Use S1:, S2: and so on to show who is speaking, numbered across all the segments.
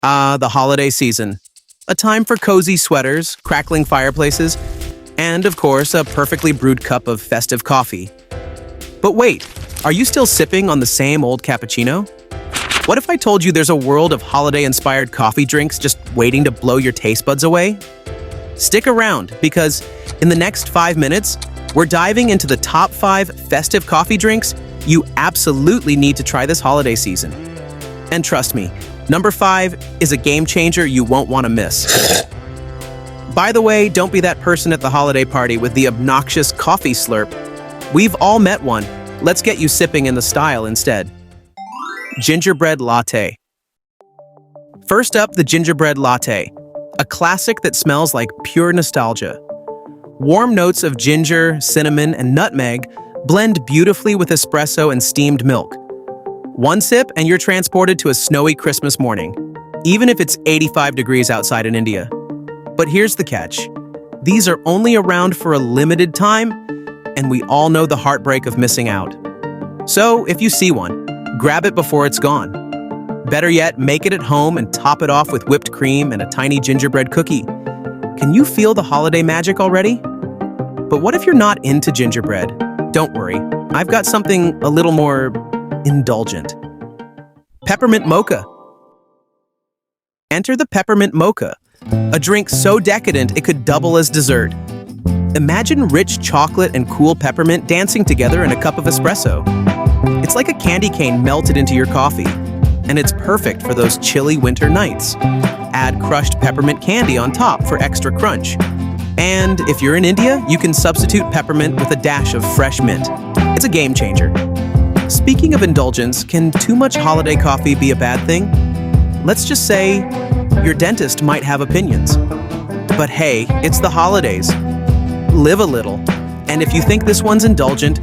S1: The holiday season. A time for cozy sweaters, crackling fireplaces, and of course, a perfectly brewed cup of festive coffee. But wait, are you still sipping on the same old cappuccino? What if I told you there's a world of holiday-inspired coffee drinks just waiting to blow your taste buds away? Stick around, because in the next 5 minutes, we're diving into the top 5 festive coffee drinks you absolutely need to try this holiday season. And trust me, number 5 is a game changer you won't want to miss. By the way, don't be that person at the holiday party with the obnoxious coffee slurp. We've all met one. Let's get you sipping in the style instead. Gingerbread Latte. First up, the Gingerbread Latte, a classic that smells like pure nostalgia. Warm notes of ginger, cinnamon, and nutmeg blend beautifully with espresso and steamed milk. One sip and you're transported to a snowy Christmas morning, even if it's 85 degrees outside in India. But here's the catch. These are only around for a limited time, and we all know the heartbreak of missing out. So if you see one, grab it before it's gone. Better yet, make it at home and top it off with whipped cream and a tiny gingerbread cookie. Can you feel the holiday magic already? But what if you're not into gingerbread? Don't worry, I've got something a little more indulgent. Peppermint Mocha. Enter the Peppermint Mocha, a drink so decadent it could double as dessert. Imagine rich chocolate and cool peppermint dancing together in a cup of espresso. It's like a candy cane melted into your coffee, and it's perfect for those chilly winter nights. Add crushed peppermint candy on top for extra crunch. And if you're in India, you can substitute peppermint with a dash of fresh mint. It's a game changer. Speaking of indulgence, can too much holiday coffee be a bad thing? Let's just say your dentist might have opinions. But hey, it's the holidays. Live a little. And if you think this one's indulgent,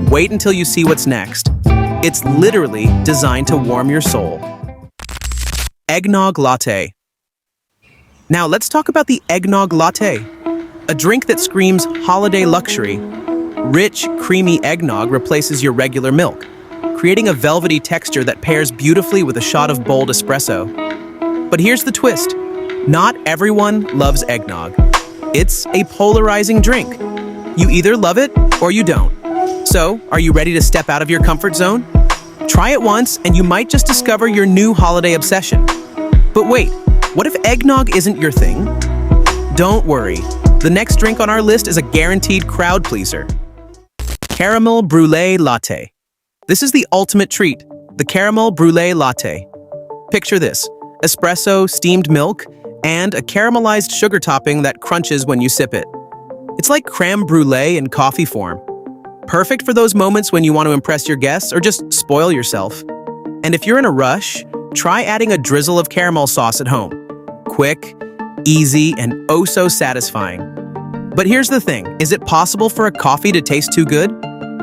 S1: wait until you see what's next. It's literally designed to warm your soul. Eggnog Latte. Now let's talk about the Eggnog Latte, a drink that screams holiday luxury. Rich, creamy eggnog replaces your regular milk, creating a velvety texture that pairs beautifully with a shot of bold espresso. But here's the twist. Not everyone loves eggnog. It's a polarizing drink. You either love it or you don't. So, are you ready to step out of your comfort zone? Try it once and you might just discover your new holiday obsession. But wait, what if eggnog isn't your thing? Don't worry. The next drink on our list is a guaranteed crowd pleaser. Caramel Brulee Latte. This is the ultimate treat, the Caramel Brulee Latte. Picture this, espresso, steamed milk, and a caramelized sugar topping that crunches when you sip it. It's like creme brulee in coffee form. Perfect for those moments when you want to impress your guests or just spoil yourself. And if you're in a rush, try adding a drizzle of caramel sauce at home. Quick, easy, and oh so satisfying. But here's the thing, is it possible for a coffee to taste too good?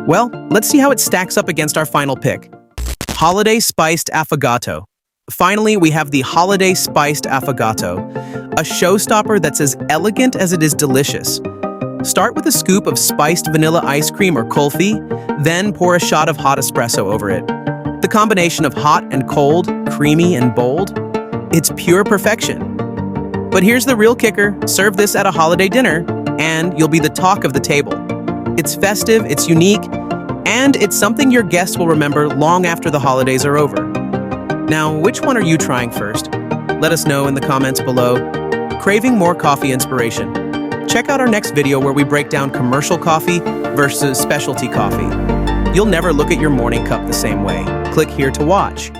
S1: Well, let's see how it stacks up against our final pick. Holiday Spiced Affogato. Finally, we have the Holiday Spiced Affogato, a showstopper that's as elegant as it is delicious. Start with a scoop of spiced vanilla ice cream or kulfi, then pour a shot of hot espresso over it. The combination of hot and cold, creamy and bold, it's pure perfection. But here's the real kicker, serve this at a holiday dinner, and you'll be the talk of the table. It's festive, it's unique, and it's something your guests will remember long after the holidays are over. Now, which one are you trying first? Let us know in the comments below. Craving more coffee inspiration? Check out our next video where we break down commercial coffee versus specialty coffee. You'll never look at your morning cup the same way. Click here to watch.